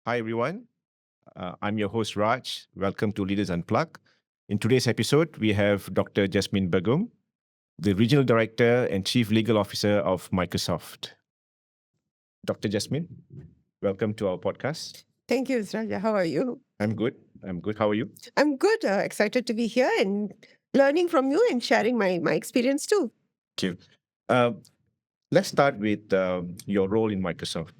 Hi, everyone. I'm your host, Raj. Welcome to Leaders Unplugged. In today's episode, we have Dr. Jasmine Begum, the Regional Director and Chief Legal Officer of Microsoft. Dr. Jasmine, welcome to our podcast. Thank you, Raja. How are you? I'm good. How are you? I'm good. Excited to be here and learning from you and sharing my experience too. Thank you. Uh, let's start with your role in Microsoft.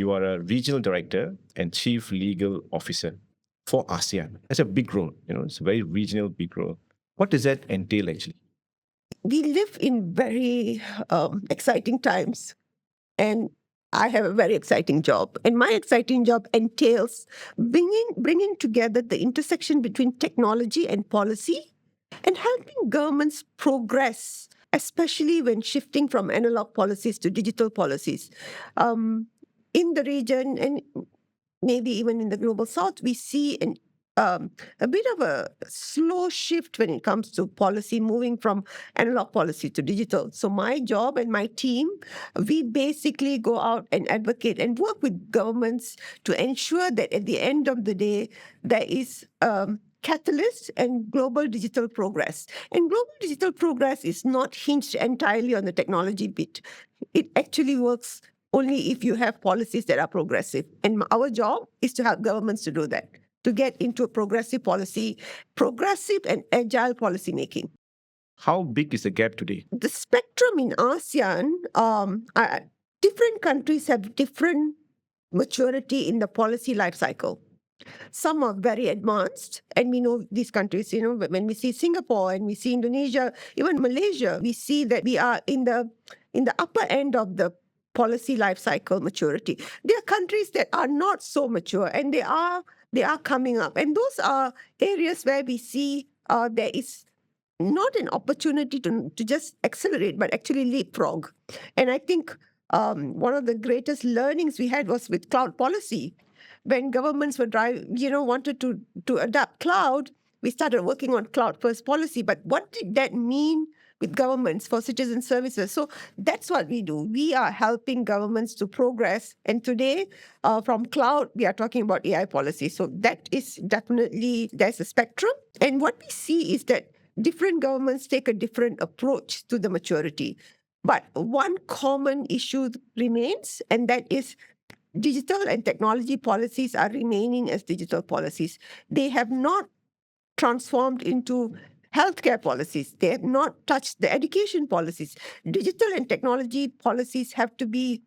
You are a Regional Director and Chief Legal Officer for ASEAN. That's a big role. It's a very regional, big role. What does that entail, actually? We live in very exciting times, and I have a very exciting job. And my exciting job entails bringing together the intersection between technology and policy and helping governments progress, especially when shifting from analog policies to digital policies. In the region and maybe even in the global south, we see a bit of a slow shift when it comes to policy moving from analog policy to digital. So my job and my team, we basically go out and advocate and work with governments to ensure that at the end of the day, there is catalyst and global digital progress. And global digital progress is not hinged entirely on the technology bit. It actually works only if you have policies that are progressive. And our job is to help governments to do that, to get into a progressive policy, progressive and agile policy making. How big is the gap today? The spectrum in ASEAN, different countries have different maturity in the policy life cycle. Some are very advanced, and we know these countries, when we see Singapore and we see Indonesia, even Malaysia, we see that we are in the upper end of the policy life cycle maturity. There are countries that are not so mature, and they are coming up. And those are areas where we see there is not an opportunity to just accelerate, but actually leapfrog. And I think one of the greatest learnings we had was with cloud policy. When governments were wanted to adopt cloud, we started working on cloud first policy. But what did that mean with governments for citizen services? So that's what we do. We are helping governments to progress. And today, from cloud, we are talking about AI policy. So that is definitely, there's a spectrum. And what we see is that different governments take a different approach to the maturity. But one common issue remains, and that is digital and technology policies are remaining as digital policies. They have not transformed into healthcare policies. They have not touched the education policies. Digital and technology policies have to be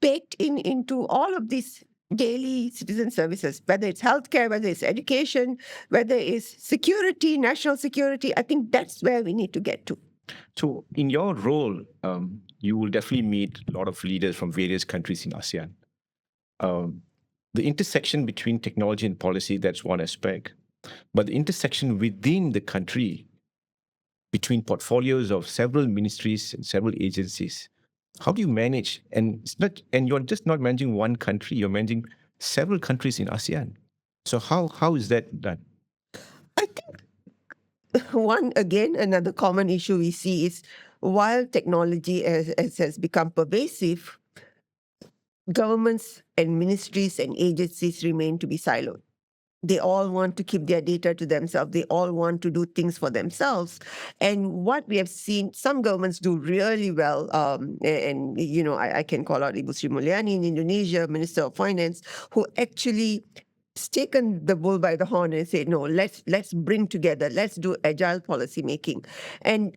baked into all of these daily citizen services, whether it's healthcare, whether it's education, whether it's security, national security. I think that's where we need to get to. So, in your role, you will definitely meet a lot of leaders from various countries in ASEAN. The intersection between technology and policy, that's one aspect. But the intersection within the country, between portfolios of several ministries and several agencies, how do you manage? And you're just not managing one country, you're managing several countries in ASEAN. So how is that done? I think another common issue we see is while technology has become pervasive, governments and ministries and agencies remain to be siloed. They all want to keep their data to themselves. They all want to do things for themselves. And what we have seen, some governments do really well. I can call out Ibu Sri Mulyani in Indonesia, Minister of Finance, who actually has taken the bull by the horn and said, no, let's bring together, let's do agile policy making. And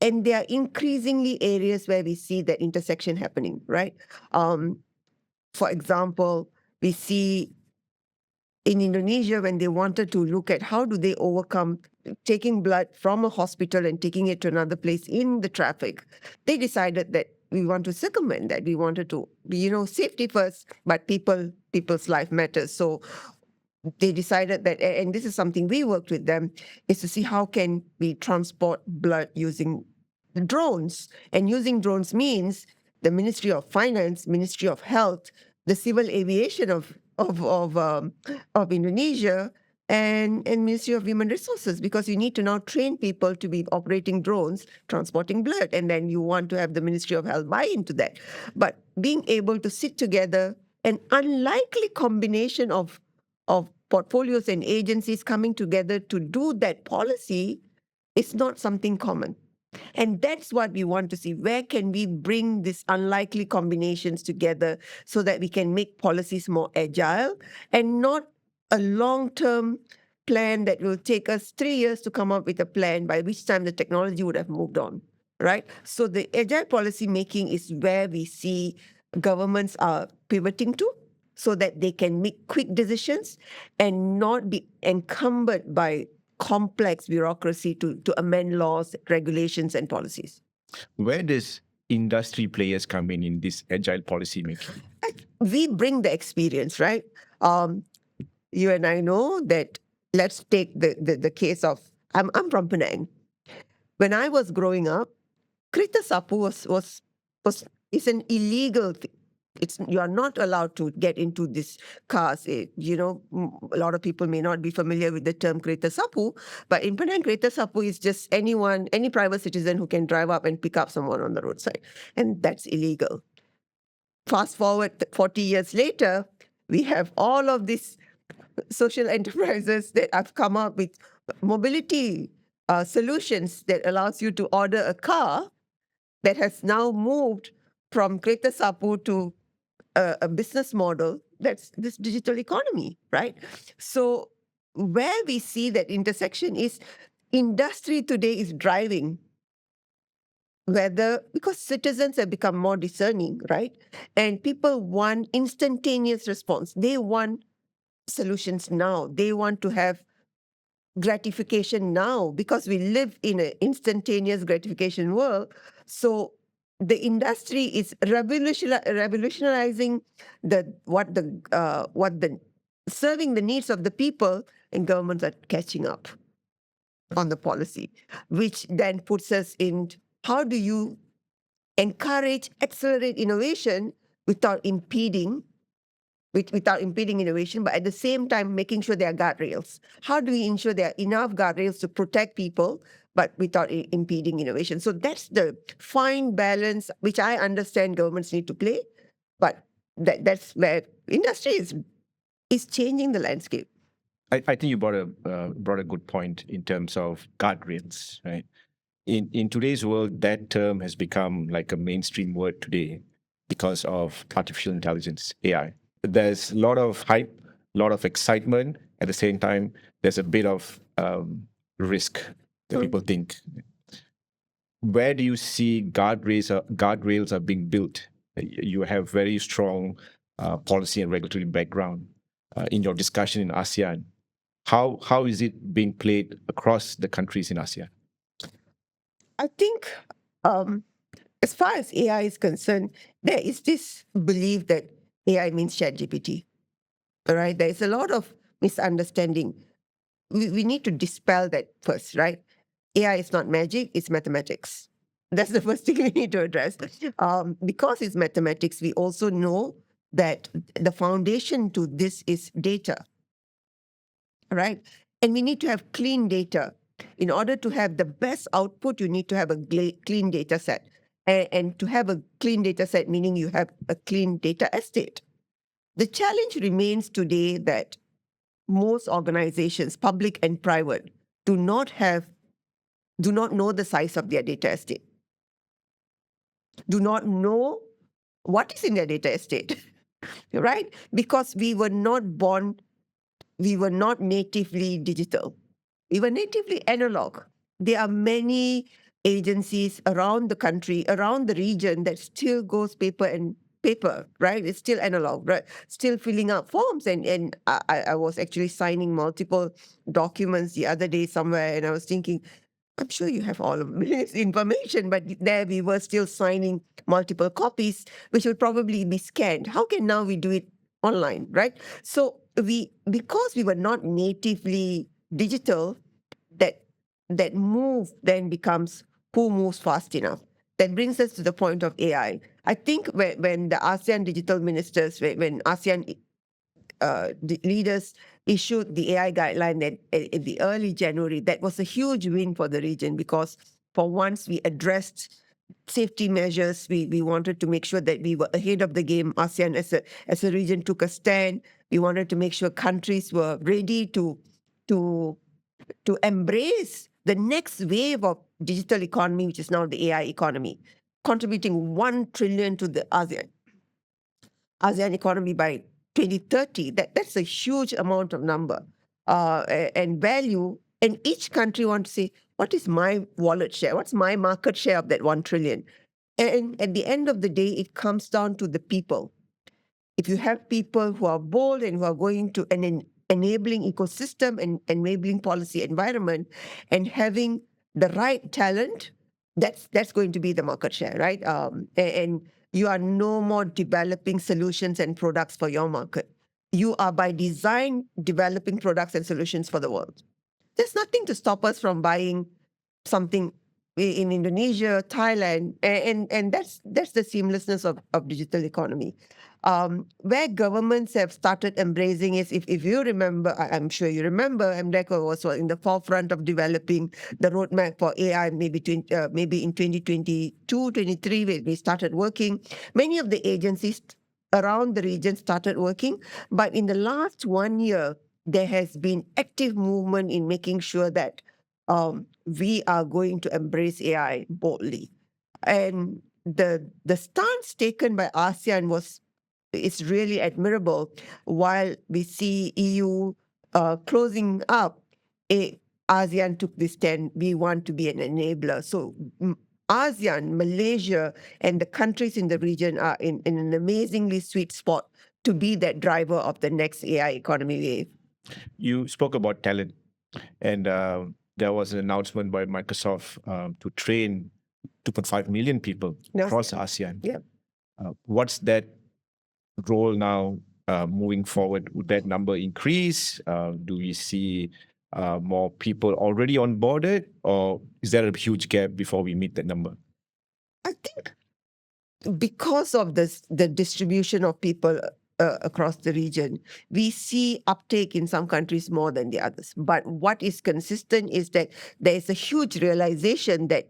there are increasingly areas where we see that intersection happening, right? For example, we see in Indonesia, when they wanted to look at how do they overcome taking blood from a hospital and taking it to another place in the traffic, they decided that we want to circumvent that. We wanted to, safety first, but people's life matters. So they decided that, and this is something we worked with them, is to see how can we transport blood using drones. And using drones means the Ministry of Finance, Ministry of Health, the civil aviation of Indonesia, and Ministry of Human Resources, because you need to now train people to be operating drones, transporting blood, and then you want to have the Ministry of Health buy into that. But being able to sit together an unlikely combination of portfolios and agencies coming together to do that policy is not something common. And that's what we want to see. Where can we bring these unlikely combinations together so that we can make policies more agile and not a long-term plan that will take us 3 years to come up with a plan by which time the technology would have moved on, right? So the agile policy making is where we see governments are pivoting to so that they can make quick decisions and not be encumbered by complex bureaucracy to amend laws, regulations, and policies. Where does industry players come in this agile policy making? We bring the experience, right? You and I know that. Let's take the case of I'm from Penang. When I was growing up, Krita Sapu was is an illegal thing. You are not allowed to get into this cars. A lot of people may not be familiar with the term Kreta Sapu, but in Penang, Kreta Sapu is just any private citizen who can drive up and pick up someone on the roadside, and that's illegal. Fast forward 40 years later, we have all of these social enterprises that have come up with mobility solutions that allows you to order a car that has now moved from Kreta Sapu to a business model that's this digital economy, right? So where we see that intersection is industry today is driving whether because citizens have become more discerning, right? And people want instantaneous response. They want solutions now. They want to have gratification now because we live in an instantaneous gratification world. So the industry is revolutionizing serving the needs of the people, and governments are catching up on the policy, which then puts us in how do you accelerate innovation without impeding innovation, but at the same time making sure there are guardrails. How do we ensure there are enough guardrails to protect people, but without impeding innovation? So that's the fine balance, which I understand governments need to play, but that's where industry is changing the landscape. I think you brought a good point in terms of guardrails, right? In today's world, that term has become like a mainstream word today because of artificial intelligence, AI. There's a lot of hype, a lot of excitement. At the same time, there's a bit of risk that people think. Where do you see guardrails are being built? You have very strong policy and regulatory background in your discussion in ASEAN. How is it being played across the countries in ASEAN? I think as far as AI is concerned, there is this belief that AI means ChatGPT. All right, there is a lot of misunderstanding. We need to dispel that first, right? AI is not magic, it's mathematics. That's the first thing we need to address. Because it's mathematics, we also know that the foundation to this is data, right? And we need to have clean data. In order to have the best output, you need to have a clean data set. And to have a clean data set, meaning you have a clean data estate. The challenge remains today that most organizations, public and private, do not know the size of their data estate, do not know what is in their data estate, right? Because we were not natively digital. We were natively analog. There are many agencies around the country, around the region that still goes paper, right? It's still analog, right? Still filling out forms. And I was actually signing multiple documents the other day somewhere, and I was thinking, I'm sure you have all of this information, but there we were still signing multiple copies, which would probably be scanned. How can now we do it online, right? So because we were not natively digital, that move then becomes who moves fast enough. That brings us to the point of AI. I think when the ASEAN digital ministers, when ASEAN leaders issued the AI guideline in the early January, that was a huge win for the region because for once we addressed safety measures. We wanted to make sure that we were ahead of the game. ASEAN as a region took a stand. We wanted to make sure countries were ready to embrace the next wave of digital economy, which is now the AI economy, contributing 1 trillion to the ASEAN economy by 2030. That's a huge amount of number and value. And each country wants to say, what is my wallet share? What's my market share of that 1 trillion? And at the end of the day, it comes down to the people. If you have people who are bold and who are going to an enabling ecosystem and enabling policy environment and having the right talent, that's going to be the market share, right? And you are no more developing solutions and products for your market. You are by design developing products and solutions for the world. There's nothing to stop us from buying something in Indonesia, Thailand, and that's the seamlessness of digital economy. Where governments have started embracing is, if you remember, I'm sure you remember, MDECO was in the forefront of developing the roadmap for AI, maybe in 2022, 23, when we started working. Many of the agencies around the region started working, but in the last 1 year, there has been active movement in making sure that we are going to embrace AI boldly. And the stance taken by ASEAN is really admirable. While we see EU closing up, ASEAN took this stand. We want to be an enabler. So ASEAN, Malaysia, and the countries in the region are in an amazingly sweet spot to be that driver of the next AI economy wave. You spoke about talent, and there was an announcement by Microsoft to train 2.5 million people across ASEAN. Yeah. What's that role now moving forward? Would that number increase? Do we see more people already onboarded, or is there a huge gap before we meet that number? I think because of the distribution of people across the region, we see uptake in some countries more than the others. But what is consistent is that there is a huge realization that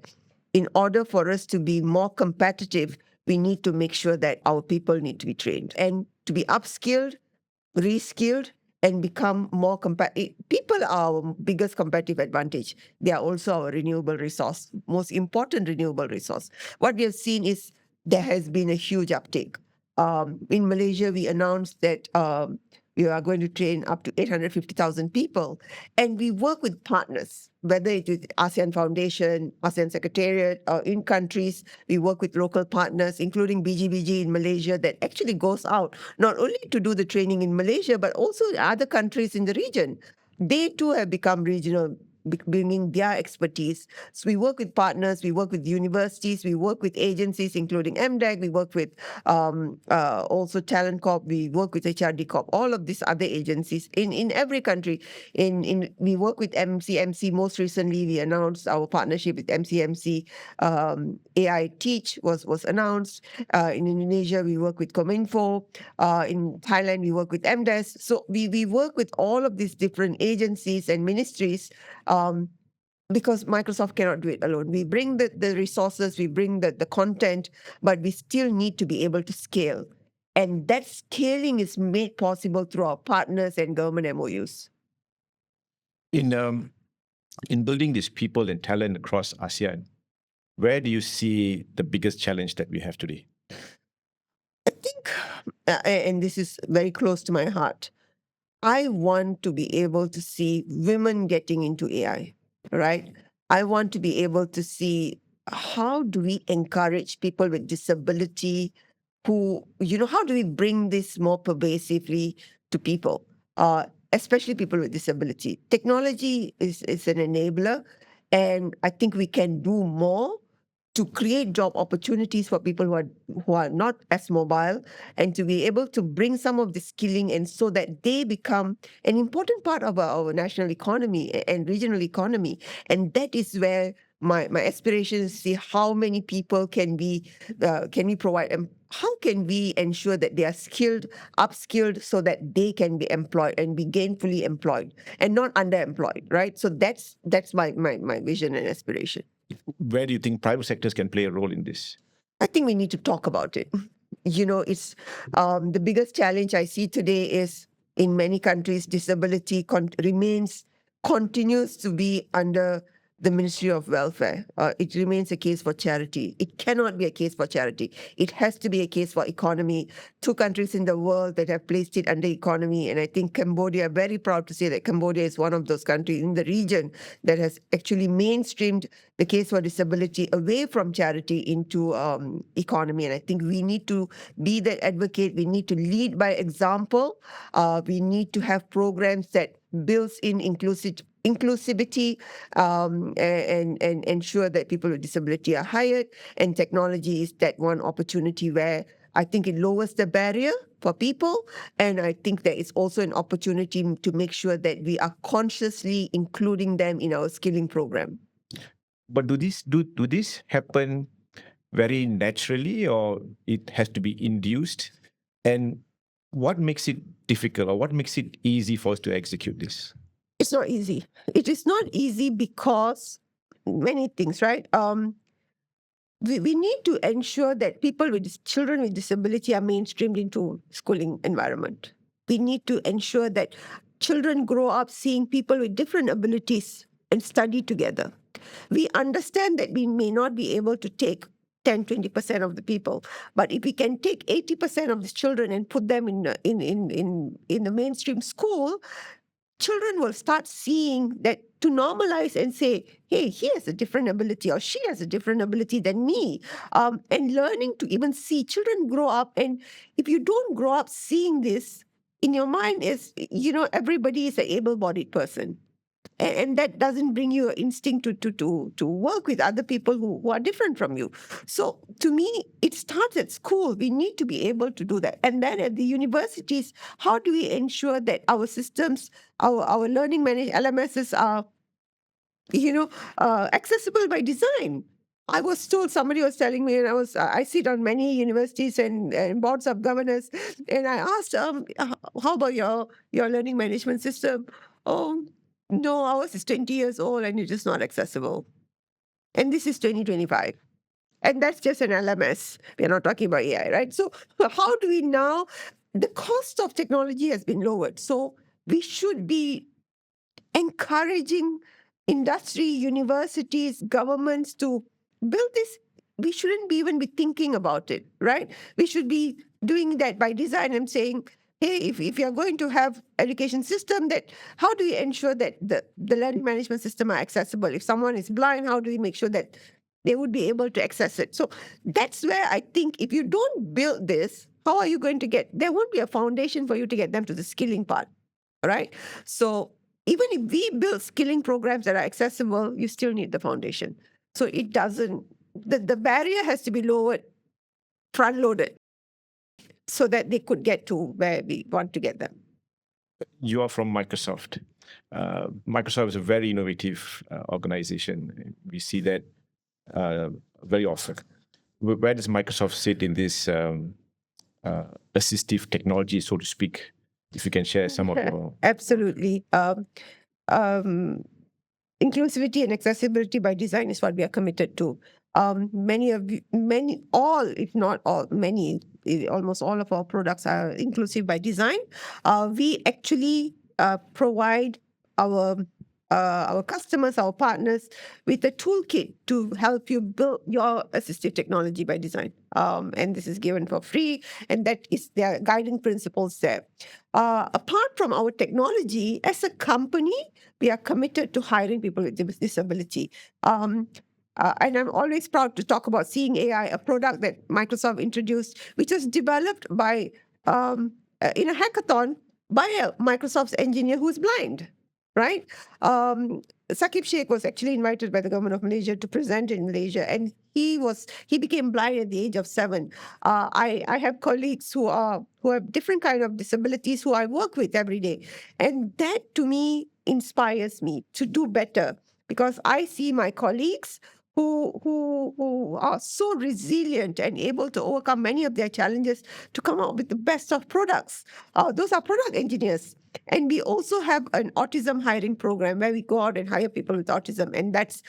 in order for us to be more competitive, we need to make sure that our people need to be trained and to be upskilled, reskilled, and become more competitive. People are our biggest competitive advantage. They are also our renewable resource, most important renewable resource. What we have seen is there has been a huge uptake. In Malaysia, we announced that we are going to train up to 850,000 people. And we work with partners, whether it is ASEAN Foundation, ASEAN Secretariat, or in countries, we work with local partners, including BGBG in Malaysia, that actually goes out not only to do the training in Malaysia, but also other countries in the region. They too have become regional, bringing their expertise. So we work with partners, we work with universities, we work with agencies, including MDEC, we work with also Talent Corp, we work with HRD Corp, all of these other agencies in every country. We work with MCMC. Most recently, we announced our partnership with MCMC. AI Teach was announced. In Indonesia, we work with Kominfo. In Thailand, we work with MDES. So we work with all of these different agencies and ministries because Microsoft cannot do it alone. We bring the resources, we bring the content, but we still need to be able to scale. And that scaling is made possible through our partners and government MOUs. In building these people and talent across ASEAN, where do you see the biggest challenge that we have today? I think, and this is very close to my heart, I want to be able to see women getting into AI, right? I want to be able to see how do we encourage people with disability who, how do we bring this more pervasively to people, especially people with disability? Technology is an enabler, and I think we can do more to create job opportunities for people who are not as mobile, and to be able to bring some of the skilling and so that they become an important part of our national economy and regional economy. And that is where my aspiration is to see how many people can we provide, and how can we ensure that they are skilled, upskilled, so that they can be employed and be gainfully employed and not underemployed, right? So that's my vision and aspiration. where do you think private sectors can play a role in this? I think we need to talk about it. It's the biggest challenge I see today is in many countries, disability continues to be under the Ministry of Welfare. It remains a case for charity. It cannot be a case for charity. It has to be a case for economy. 2 countries in the world that have placed it under economy. And I think Cambodia, very proud to say that Cambodia is one of those countries in the region that has actually mainstreamed the case for disability away from charity into economy. And I think we need to be that advocate. We need to lead by example. We need to have programs that builds in inclusivity and ensure that people with disability are hired. And technology is that one opportunity where I think it lowers the barrier for people. And I think that it's also an opportunity to make sure that we are consciously including them in our skilling program. But do this happen very naturally, or it has to be induced? And what makes it difficult, or what makes it easy for us to execute this? It's not easy. It is not easy because many things, right? We need to ensure that children with disability are mainstreamed into schooling environment. We need to ensure that children grow up seeing people with different abilities and study together. We understand that we may not be able to take 10-20% of the people, but if we can take 80% of the children and put them in the mainstream school, children will start seeing that, to normalize and say, hey, he has a different ability or she has a different ability than me. And learning to even see children grow up. And if you don't grow up seeing this, in your mind is, everybody is an able-bodied person. And that doesn't bring you an instinct to work with other people who are different from you. So to me, it starts at school. We need to be able to do that. And then at the universities, how do we ensure that our systems, our learning LMSs are, accessible by design? I was told, somebody was telling me, and I sit on many universities and boards of governors, and I asked, how about your learning management system? Oh, no, ours is 20 years old and it is not accessible. And this is 2025. And that's just an LMS. We're not talking about AI, right? So how do we now, the cost of technology has been lowered. So we should be encouraging industry, universities, governments to build this. We shouldn't even be thinking about it, right? We should be doing that by design and saying, hey, if you're going to have education system, that how do we ensure that the learning management system are accessible? If someone is blind, how do we make sure that they would be able to access it? So that's where I think if you don't build this, how are you going to there won't be a foundation for you to get them to the skilling part, right? So even if we build skilling programs that are accessible, you still need the foundation. So it doesn't, the barrier has to be lowered, front-loaded, so that they could get to where we want to get them. You are from Microsoft. Microsoft is a very innovative organization. We see that very often. Where does Microsoft sit in this assistive technology, so to speak? If you can share some of your... Absolutely. Inclusivity and accessibility by design is what we are committed to. Almost all of our products are inclusive by design. We actually provide our customers, our partners, with a toolkit to help you build your assistive technology by design. And this is given for free, and that is their guiding principles there. Apart from our technology, as a company, we are committed to hiring people with disability. And I'm always proud to talk about Seeing AI, a product that Microsoft introduced, which was developed by in a hackathon by a Microsoft's engineer who's blind, right? Sakib Sheikh was actually invited by the government of Malaysia to present in Malaysia, and he became blind at the age of 7. I have colleagues who have different kind of disabilities who I work with every day, and that to me inspires me to do better, because I see my colleagues who are so resilient and able to overcome many of their challenges to come out with the best of products. Those are product engineers. And we also have an autism hiring program where we go out and hire people with autism. And that's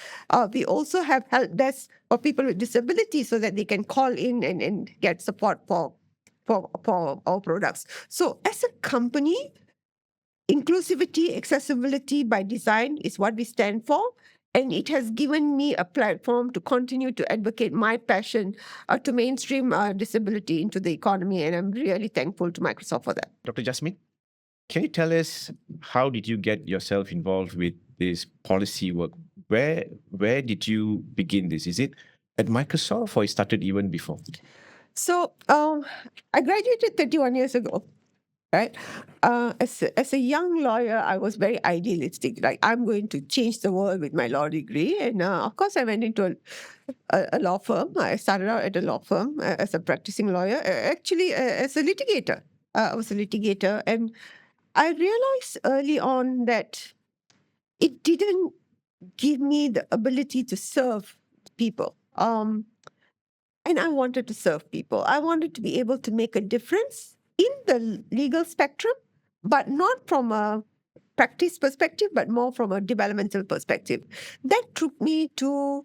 we also have help desk for people with disabilities so that they can call in and get support for our products. So as a company, inclusivity, accessibility by design is what we stand for. And it has given me a platform to continue to advocate my passion to mainstream disability into the economy. And I'm really thankful to Microsoft for that. Dr. Jasmine, can you tell us how did you get yourself involved with this policy work? Where did you begin this? Is it at Microsoft or it started even before? So I graduated 31 years ago. Right. As a young lawyer, I was very idealistic. Like, I'm going to change the world with my law degree. And of course, I went into a law firm. I started out at a law firm as a practicing lawyer, actually as a litigator. I was a litigator. And I realized early on that it didn't give me the ability to serve people. And I wanted to serve people. I wanted to be able to make a difference in the legal spectrum, but not from a practice perspective, but more from a developmental perspective. That took me to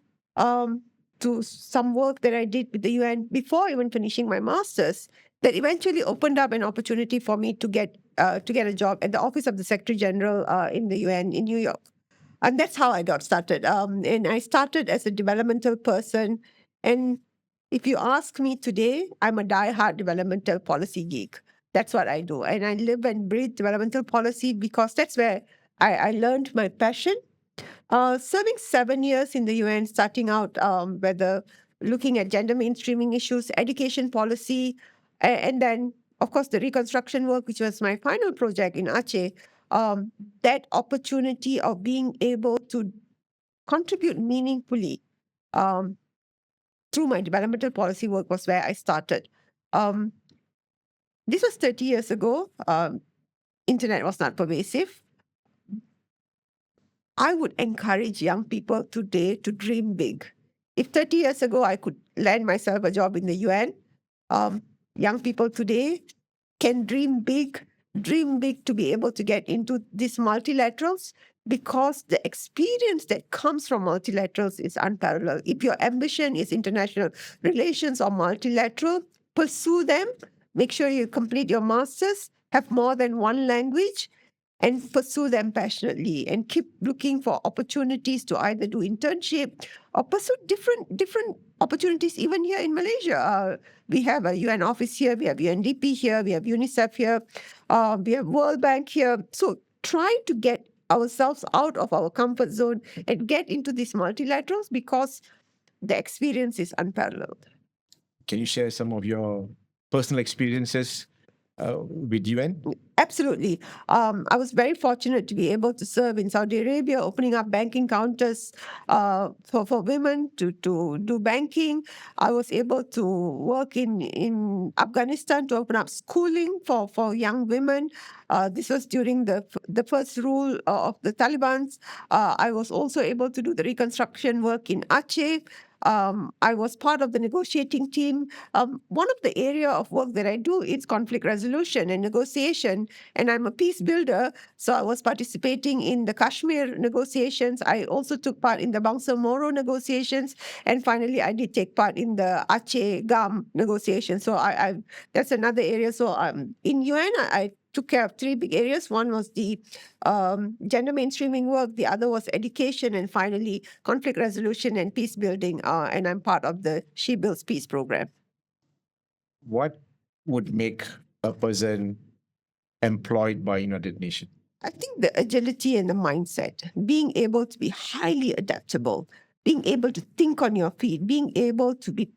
some work that I did with the UN before even finishing my master's. That eventually opened up an opportunity for me to get a job at the Office of the Secretary General in the UN in New York. And that's how I got started. And I started as a developmental person. And if you ask me today, I'm a diehard developmental policy geek. That's what I do. And I live and breathe developmental policy because that's where I learned my passion. Serving 7 years in the UN, starting out whether looking at gender mainstreaming issues, education policy, and then, of course, the reconstruction work, which was my final project in Aceh. That opportunity of being able to contribute meaningfully through my developmental policy work was where I started. This was 30 years ago. Internet was not pervasive. I would encourage young people today to dream big. If 30 years ago I could land myself a job in the UN, young people today can dream big to be able to get into these multilaterals because the experience that comes from multilaterals is unparalleled. If your ambition is international relations or multilateral, pursue them. Make sure you complete your master's, have more than one language, and pursue them passionately and keep looking for opportunities to either do internship or pursue different opportunities even here in Malaysia. We have a UN office here, we have UNDP here, we have UNICEF here, we have World Bank here. So trying to get ourselves out of our comfort zone and get into these multilaterals because the experience is unparalleled. Can you share some of your personal experiences with UN? Absolutely. I was very fortunate to be able to serve in Saudi Arabia, opening up banking counters for women to do banking. I was able to work in Afghanistan to open up schooling for young women. This was during the first rule of the Taliban. I was also able to do the reconstruction work in Aceh. I was part of the negotiating team. One of the area of work that I do is conflict resolution and negotiation, and I'm a peace builder. So I was participating in the Kashmir negotiations. I also took part in the Bangsa Moro negotiations, and finally, I did take part in the Aceh GAM negotiations. So that's another area. So in UN, I took care of three big areas. One was the gender mainstreaming work, the other was education, and finally conflict resolution and peace building. And I'm part of the She Builds Peace program. What would make a person employed by United Nations? I think the agility and the mindset, being able to be highly adaptable, being able to think on your feet, being able to be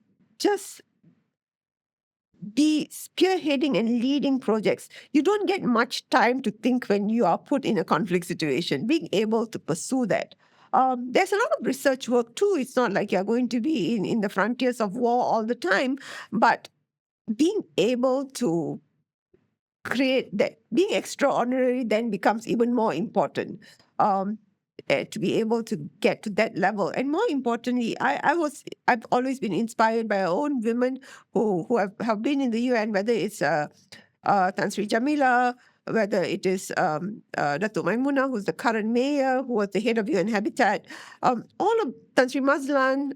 spearheading and leading projects. You don't get much time to think when you are put in a conflict situation, being able to pursue that. There's a lot of research work too. It's not like you're going to be in the frontiers of war all the time, but being able to create that, being extraordinary then becomes even more important. to be able to get to that level. And more importantly, I've always been inspired by our own women who have been in the UN, whether it's Tan Sri Jamila, whether it is Datuk Maimuna, who's the current mayor, who was the head of UN Habitat, all of Tan Sri Mazlan.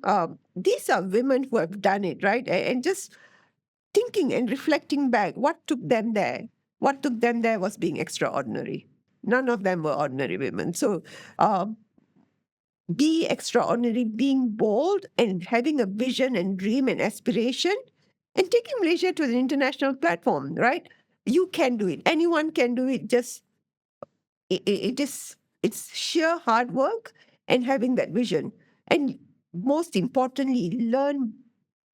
These are women who have done it, right? And just thinking and reflecting back, what took them there? What took them there was being extraordinary. None of them were ordinary women. So be extraordinary, being bold and having a vision and dream and aspiration and taking Malaysia to the international platform, right? You can do it. Anyone can do it. Just it's sheer hard work and having that vision. And most importantly, learn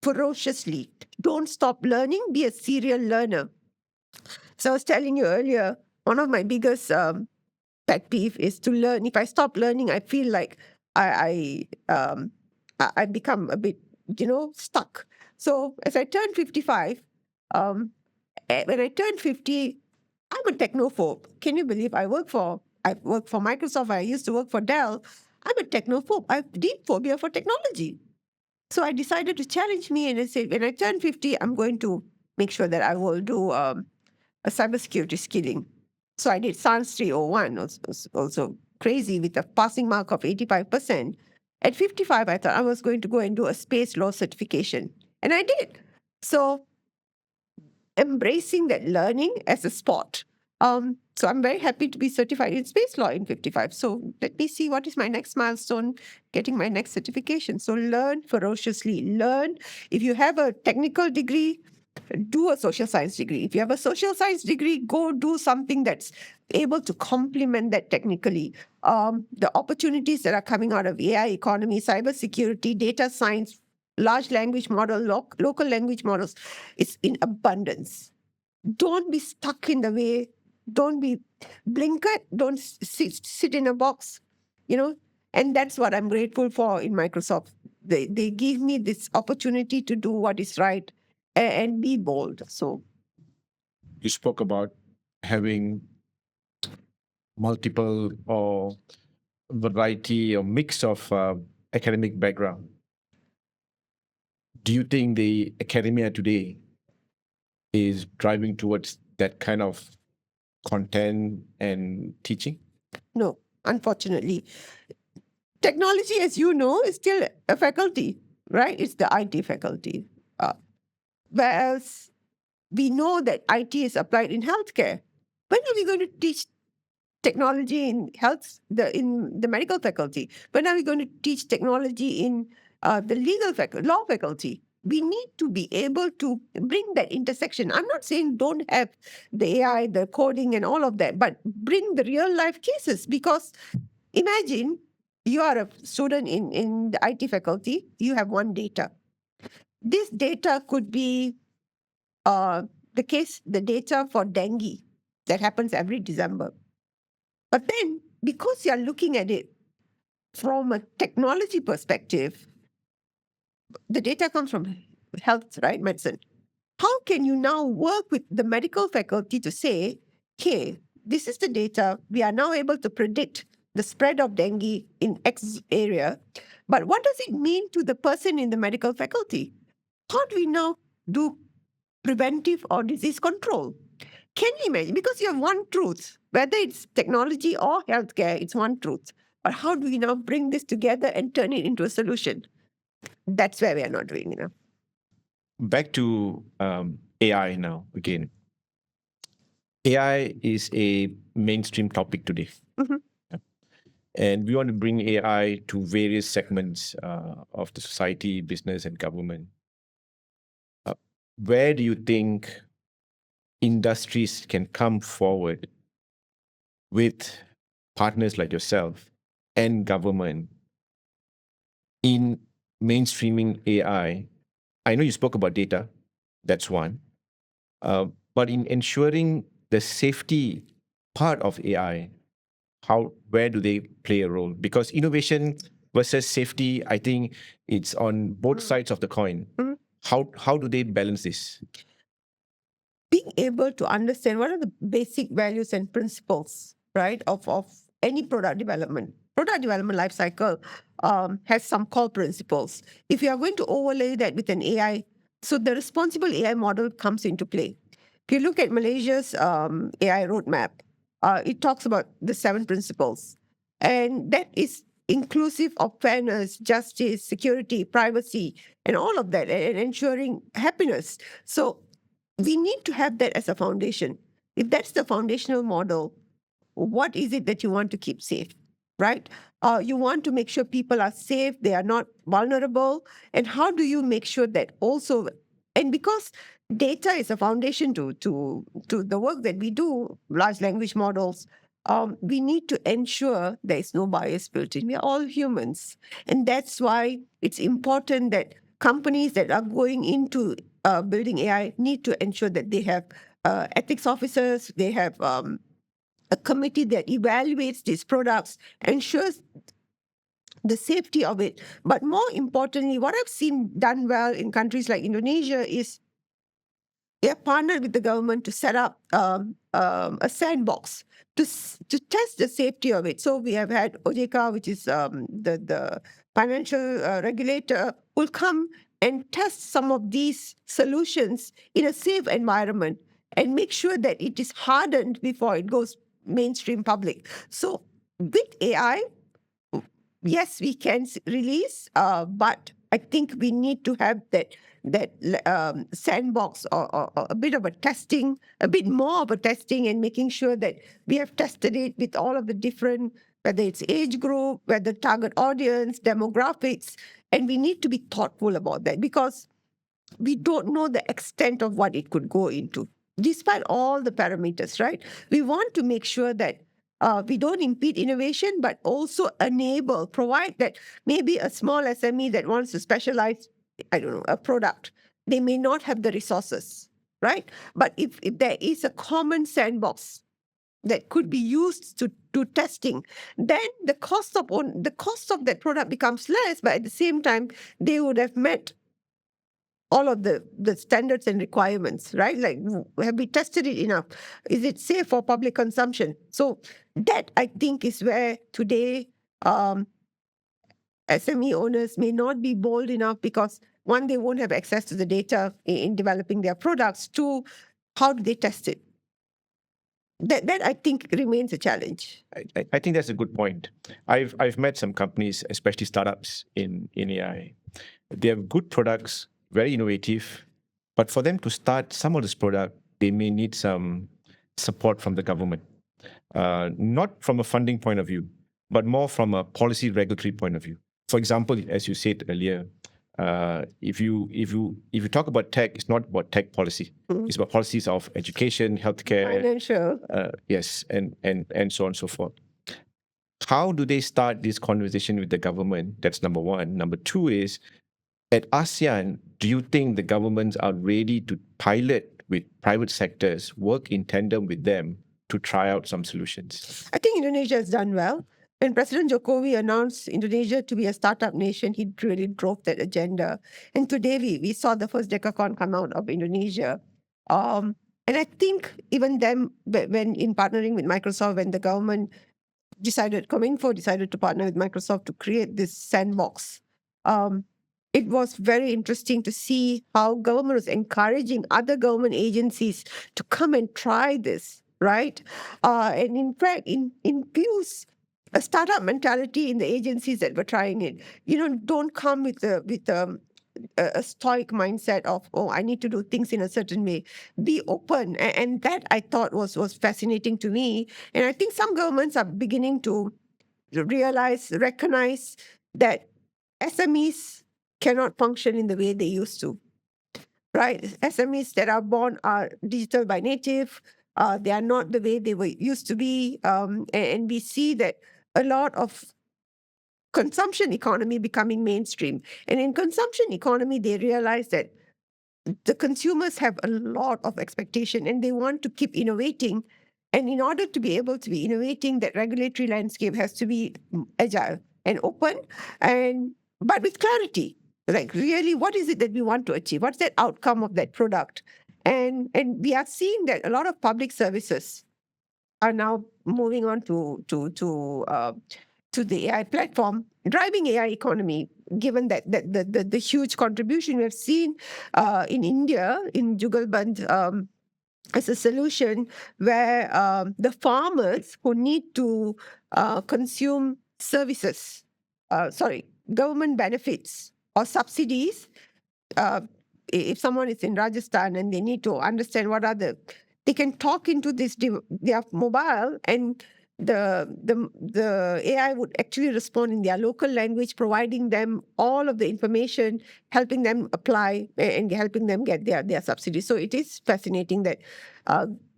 ferociously. Don't stop learning. Be a serial learner. So I was telling you earlier, one of my biggest pet peeve is to learn. If I stop learning, I feel like I become a bit, stuck. So as I turned 55, when I turned 50, I'm a technophobe. Can you believe I work for Microsoft. I used to work for Dell. I'm a technophobe. I have deep phobia for technology. So I decided to challenge me, and I said, when I turn 50, I'm going to make sure that I will do a cybersecurity skilling. So I did SANS 301, also crazy, with a passing mark of 85%. At 55, I thought I was going to go and do a space law certification. And I did. So embracing that learning as a sport. So I'm very happy to be certified in space law in 55. So let me see what is my next milestone, getting my next certification. So learn ferociously. Learn. If you have a technical degree, do a social science degree. If you have a social science degree, go do something that's able to complement that technically. The opportunities that are coming out of AI economy, cybersecurity, data science, large language model, local language models, it's in abundance. Don't be stuck in the way. Don't be blinkered. Don't sit in a box, And that's what I'm grateful for in Microsoft. They give me this opportunity to do what is right and be bold. So You spoke about having multiple or variety or mix of academic background. Do you think the academia today is driving towards that kind of content and teaching? no, unfortunately. Technology, as you know, is still a faculty, right? It's the IT faculty. Whereas we know that IT is applied in healthcare. When are we going to teach technology in in the medical faculty? When are we going to teach technology in the law faculty? We need to be able to bring that intersection. I'm not saying don't have the AI, the coding, and all of that, but bring the real life cases. Because imagine you are a student in the IT faculty, you have one data. This data could be the data for dengue that happens every December. But then, because you're looking at it from a technology perspective, the data comes from health, right? Medicine. How can you now work with the medical faculty to say, okay, this is the data. We are now able to predict the spread of dengue in X area. But what does it mean to the person in the medical faculty? How do we now do preventive or disease control? Can you imagine? Because you have one truth, whether it's technology or healthcare, it's one truth. But how do we now bring this together and turn it into a solution? That's where we are not doing enough. Back to AI now again. AI is a mainstream topic today. Mhm. And we want to bring AI to various segments of the society, business, and government. Where do you think industries can come forward with partners like yourself and government in mainstreaming AI? I know you spoke about data, that's one, but in ensuring the safety part of AI, where do they play a role? Because innovation versus safety, I think it's on both sides of the coin. Mhm. How do they balance this? Being able to understand what are the basic values and principles, right, of any product development. product development life cycle has some core principles. If you are going to overlay that with an AI, so the responsible AI model comes into play. If you look at Malaysia's AI roadmap, it talks about the 7 principles, and that is inclusive of fairness, justice, security, privacy, and all of that, and ensuring happiness. So we need to have that as a foundation. If that's the foundational model, what is it that you want to keep safe, right? You want to make sure people are safe, they are not vulnerable, and how do you make sure that also, and because data is a foundation to the work that we do, large language models, we need to ensure there is no bias built in. We are all humans, and that's why it's important that companies that are going into building AI need to ensure that they have ethics officers, they have a committee that evaluates these products, ensures the safety of it. But more importantly, what I've seen done well in countries like Indonesia is they have partnered with the government to set up a sandbox to test the safety of it. So we have had OJK, which is the financial regulator, will come and test some of these solutions in a safe environment and make sure that it is hardened before it goes mainstream public. So with AI, yes, we can release, but I think we need to have that sandbox or a bit of a testing, a bit more of a testing, and making sure that we have tested it with all of the different, whether it's age group, whether target audience, demographics, and we need to be thoughtful about that because we don't know the extent of what it could go into, despite all the parameters, right? We want to make sure that we don't impede innovation, but also enable, provide that maybe a small SME that wants to specialize, I don't know, a product, they may not have the resources, right? But if there is a common sandbox that could be used to do testing, then the cost of that product becomes less, but at the same time, they would have met all of the standards and requirements, right? Like, have we tested it enough? Is it safe for public consumption? So that, I think, is where today SME owners may not be bold enough because, one, they won't have access to the data in developing their products. Two, how do they test it? That I think remains a challenge. I think that's a good point. I've met some companies, especially startups in AI. They have good products, very innovative, but for them to start some of this product, they may need some support from the government, not from a funding point of view, but more from a policy regulatory point of view. For example, as you said earlier, if you talk about tech, it's not about tech policy. It's about policies of education, healthcare, Financial. yes, and so on and so forth. How do they start this conversation with the government? That's number one. Number two is, at ASEAN, do you think the governments are ready to pilot with private sectors, work in tandem with them to try out some solutions? I think Indonesia has done well. When President Jokowi announced Indonesia to be a startup nation, he really drove that agenda. And today we saw the first Decacorn come out of Indonesia. And I think even them, when in partnering with Microsoft, when the government Cominfo decided to partner with Microsoft to create this sandbox, it was very interesting to see how government was encouraging other government agencies to come and try this, right? And in fact, infuse a startup mentality in the agencies that were trying it. Don't come with a stoic mindset of, oh, I need to do things in a certain way. Be open. And that, I thought, was fascinating to me. And I think some governments are beginning to recognize that SMEs cannot function in the way they used to, right? SMEs that are born are digital by native. They are not the way they were used to be. And we see that a lot of consumption economy becoming mainstream. And in consumption economy, they realize that the consumers have a lot of expectation and they want to keep innovating. And in order to be able to be innovating, that regulatory landscape has to be agile and open, but with clarity. Like, really, what is it that we want to achieve? What's that outcome of that product? And we are seeing that a lot of public services are now moving on to to the AI platform, driving AI economy, given that the huge contribution we have seen in India, in Jugalband, as a solution where the farmers who need to consume services, government benefits or subsidies, uh, if someone is in Rajasthan and they need to understand they can talk into their mobile, and the AI would actually respond in their local language, providing them all of the information, helping them apply and helping them get their subsidies. So it is fascinating that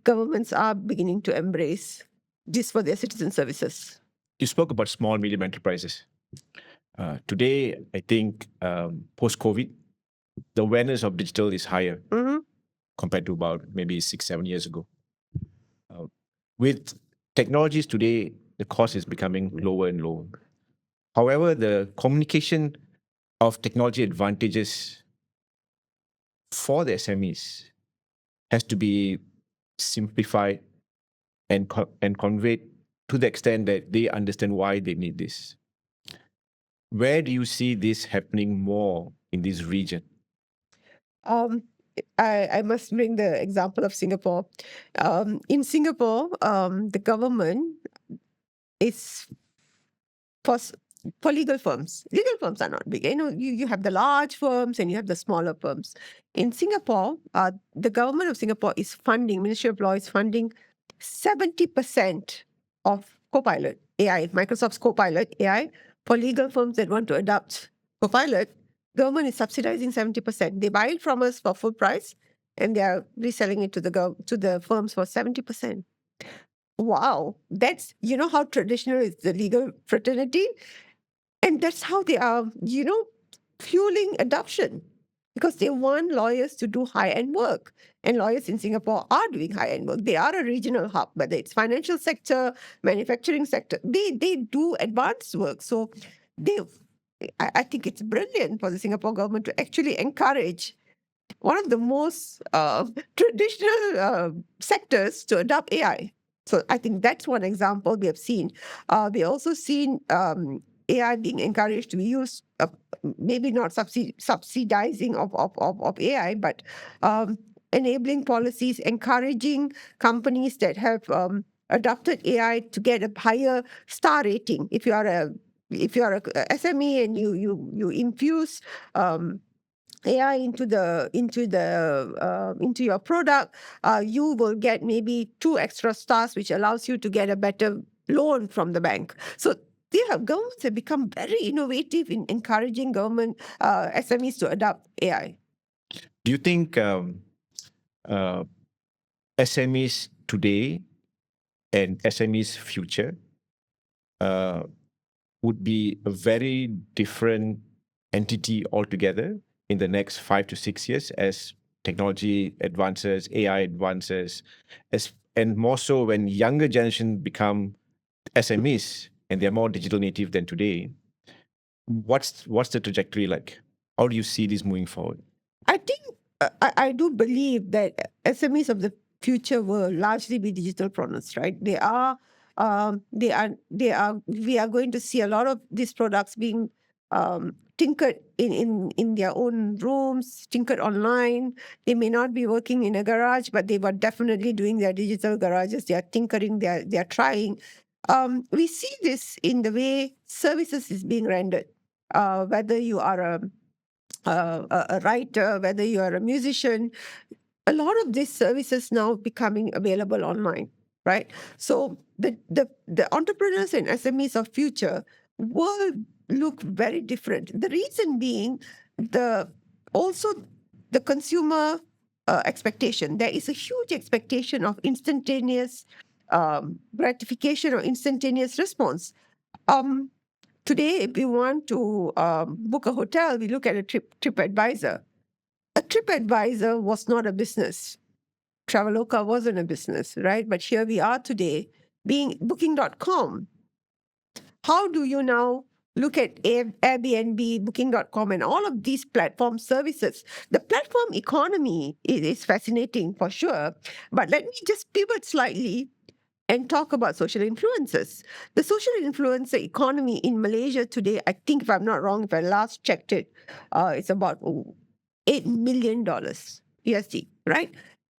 governments are beginning to embrace this for their citizen services. You spoke about small, medium enterprises. Today, I think post-COVID, the awareness of digital is higher compared to about maybe 6-7 years ago. With technologies today, the cost is becoming lower and lower. However, the communication of technology advantages for the SMEs has to be simplified and conveyed to the extent that they understand why they need this. Where do you see this happening more in this region? I must bring the example of Singapore. In Singapore, the government is for legal firms. Legal firms are not big. You have the large firms and you have the smaller firms. In Singapore, the government of Singapore is funding, Ministry of Law is funding 70% of Copilot AI, Microsoft's Copilot AI, for legal firms that want to adopt Copilot. Government is subsidizing 70%. They buy it from us for full price, and they are reselling it to the firms for 70%. Wow, that's how traditional is the legal fraternity, and that's how they are fueling adoption, because they want lawyers to do high-end work, and lawyers in Singapore are doing high-end work. They are a regional hub, whether it's financial sector, manufacturing sector, they do advanced work. So I think it's brilliant for the Singapore government to actually encourage one of the most traditional sectors to adopt AI. So I think that's one example we have seen. We also seen AI being encouraged to be used, maybe not subsidizing of AI, but enabling policies, encouraging companies that have adopted AI to get a higher star rating. If you are a SME and you infuse AI into your product, you will get maybe 2 extra stars, which allows you to get a better loan from the bank. So governments have become very innovative in encouraging government SMEs to adopt AI. Do you think SMEs today and SMEs future would be a very different entity altogether in the next 5 to 6 years as technology advances, AI advances, and more so when younger generation become SMEs and they're more digital native than today? What's the trajectory like? How do you see this moving forward? I think I do believe that SMEs of the future will largely be digital pronouns, right? We are going to see a lot of these products being tinkered in their own rooms, tinkered online. They may not be working in a garage, but they were definitely doing their digital garages. They are tinkering, they are trying. We see this in the way services is being rendered. Whether you are a writer, whether you are a musician, a lot of these services now becoming available online, right? So the entrepreneurs and SMEs of future will look very different. The reason being also the consumer expectation. There is a huge expectation of instantaneous gratification or instantaneous response. Today, if we want to book a hotel, we look at a TripAdvisor. A TripAdvisor was not a business. Traveloka wasn't a business, right? But here we are today, being Booking.com. How do you now look at Airbnb, Booking.com, and all of these platform services? The platform economy is fascinating for sure. But let me just pivot slightly. and talk about social influences. The social influencer economy in Malaysia today, I think if I'm not wrong, if I last checked it, it's about $8 million USD, right?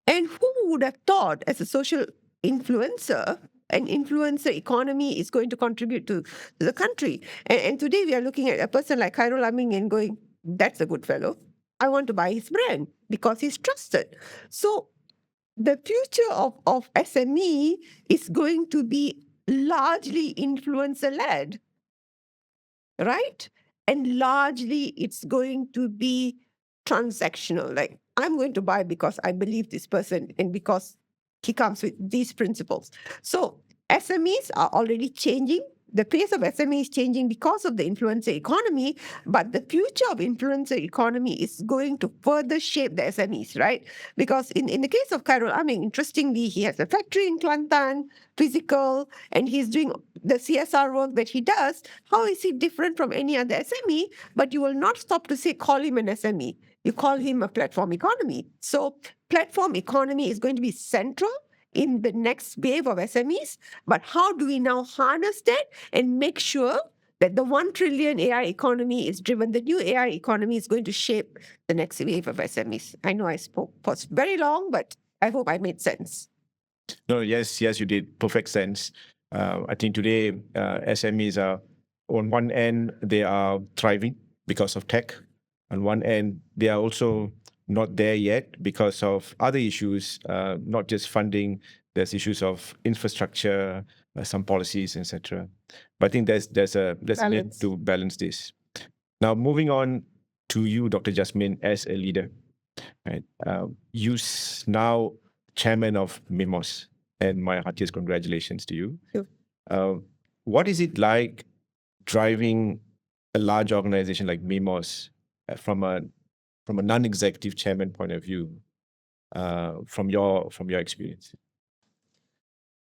And who would have thought as a social influencer, an influencer economy is going to contribute to the country? And today we are looking at a person like Khairul Amin and going, that's a good fellow. I want to buy his brand because he's trusted. So the future of SME is going to be largely influencer led, right? And largely it's going to be transactional. Like, I'm going to buy because I believe this person and because he comes with these principles. So SMEs are already changing. The pace of SME is changing because of the influencer economy, but the future of influencer economy is going to further shape the SMEs, right? Because in the case of Khairul Amin, interestingly, he has a factory in Kelantan, physical, and he's doing the CSR work that he does. How is he different from any other SME? But you will not stop to say, call him an SME. You call him a platform economy. So platform economy is going to be central in the next wave of SMEs. But how do we now harness that and make sure that the 1 trillion AI economy is driven? The new AI economy is going to shape the next wave of SMEs. I know I spoke for very long, but I hope I made sense. No, yes, you did. Perfect sense. I think today SMEs are, on one end, they are thriving because of tech. On one end, they are also not there yet because of other issues, not just funding. There's issues of infrastructure, some policies, etc. But I think there's a need to balance this. Now, moving on to you, Dr. Jasmine, as a leader, right? You now chairman of MIMOS, and my heartiest congratulations to you. Sure. What is it like driving a large organization like MIMOS from a non-executive chairman point of view, from your experience?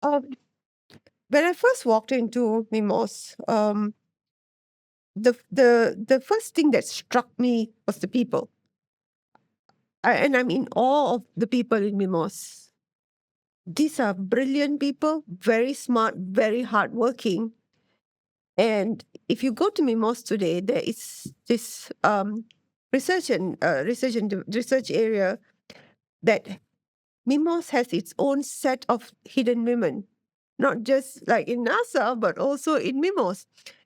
When I first walked into MIMOS, the first thing that struck me was the people. And I'm in awe of the people in MIMOS. These are brilliant people, very smart, very hardworking. And if you go to MIMOS today, there is this research area that MIMOS has its own set of hidden women, not just like in NASA, but also in MIMOS.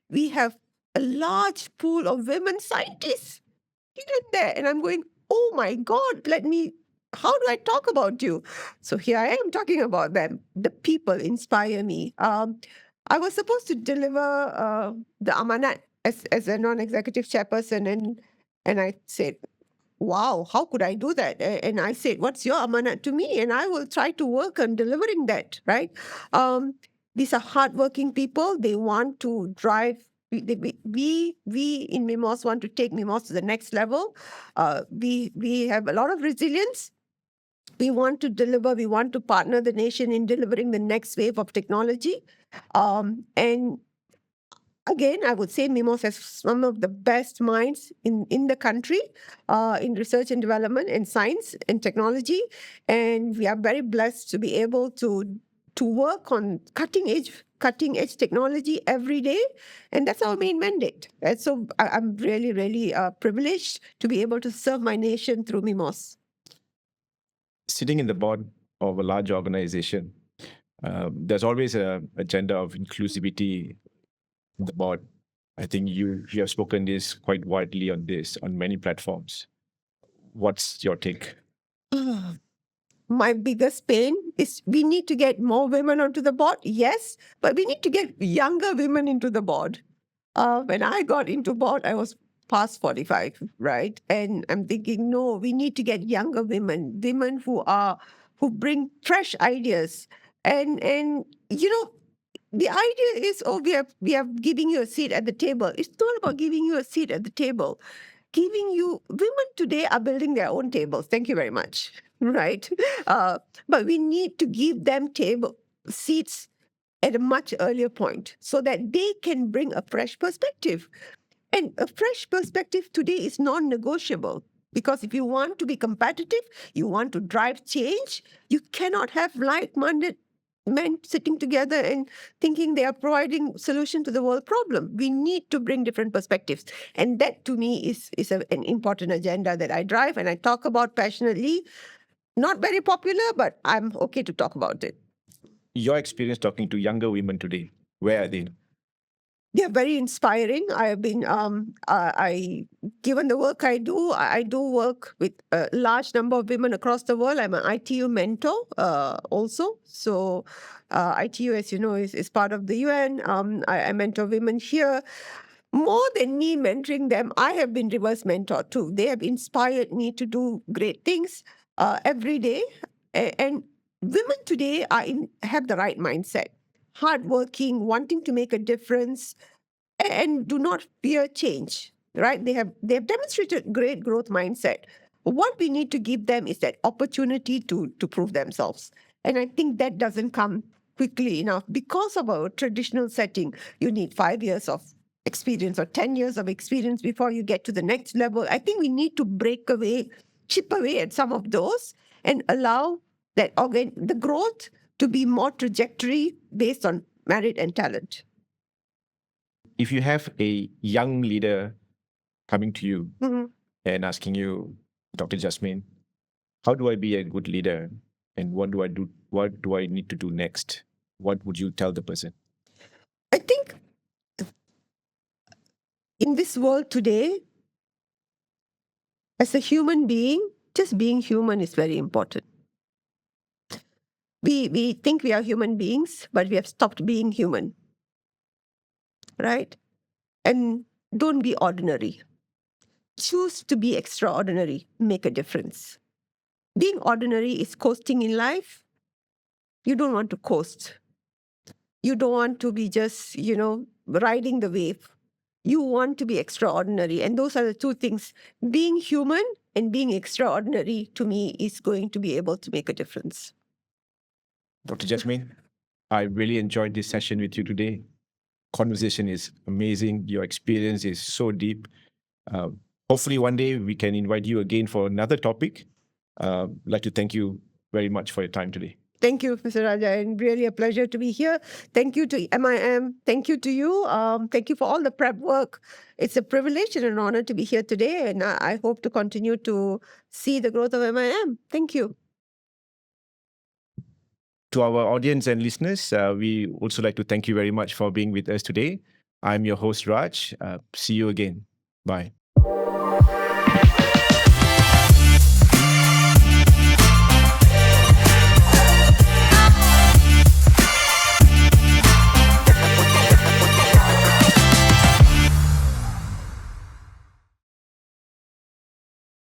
We have a large pool of women scientists hidden there. And I'm going, oh my God, how do I talk about you? So here I am talking about them. The people inspire me. I was supposed to deliver the amanat as a non-executive chairperson, and I said, wow, how could I do that? And I said, what's your amanat to me? And I will try to work on delivering that, right? These are hardworking people. They want to drive. We in MIMOS want to take MIMOS to the next level. We have a lot of resilience. We want to deliver. We want to partner the nation in delivering the next wave of technology. And again, I would say MIMOS has some of the best minds in the country in research and development and science and technology. And we are very blessed to be able to work on cutting edge technology every day. And that's our main mandate. And so I'm really, really privileged to be able to serve my nation through MIMOS. Sitting in the board of a large organization, there's always an agenda of inclusivity in the board. I think you have spoken this quite widely on many platforms. What's your take? My biggest pain is we need to get more women onto the board, yes, but we need to get younger women into the board. When I got into board, I was past 45, right? And I'm thinking, no, we need to get younger women who bring fresh ideas. And you know, the idea is, we are giving you a seat at the table. It's not about giving you a seat at the table. Women today are building their own tables. Thank you very much, right? But we need to give them seats at a much earlier point so that they can bring a fresh perspective. And a fresh perspective today is non-negotiable, because if you want to be competitive, you want to drive change, you cannot have like-minded men sitting together and thinking they are providing solution to the world problem. We need to bring different perspectives. And that to me is an important agenda that I drive and I talk about passionately. Not very popular, but I'm okay to talk about it. Your experience talking to younger women today, where are they? They're very inspiring. I have been, given the work I do work with a large number of women across the world. I'm an ITU mentor also. So ITU, as you know, is part of the UN. I mentor women here. More than me mentoring them, I have been reverse mentored too. They have inspired me to do great things every day. And women today have the right mindset, hardworking, wanting to make a difference, and do not fear change. Right? They have demonstrated great growth mindset. What we need to give them is that opportunity to prove themselves. And I think that doesn't come quickly enough because of our traditional setting. You need 5 years of experience or 10 years of experience before you get to the next level. I think we need to chip away at some of those and allow that the growth to be more trajectory based on merit and talent. If you have a young leader coming to you Mm-hmm. and asking you, Dr. Jasmine, how do I be a good leader? And what do I do? What do I need to do next? What would you tell the person? I think in this world today, as a human being, just being human is very important. We think we are human beings, but we have stopped being human. Right? And don't be ordinary. Choose to be extraordinary, make a difference. Being ordinary is coasting in life. You don't want to coast. You don't want to be just, riding the wave. You want to be extraordinary. And those are the two things. Being human and being extraordinary, to me, is going to be able to make a difference. Dr. Jasmine, I really enjoyed this session with you today. Conversation is amazing. Your experience is so deep. Hopefully one day we can invite you again for another topic. I'd like to thank you very much for your time today. Thank you, Mr. Raja, and really a pleasure to be here. Thank you to MIM. Thank you to you. Thank you for all the prep work. It's a privilege and an honor to be here today, and I hope to continue to see the growth of MIM. Thank you. To our audience and listeners, we also like to thank you very much for being with us today. I'm your host, Raj. See you again. Bye.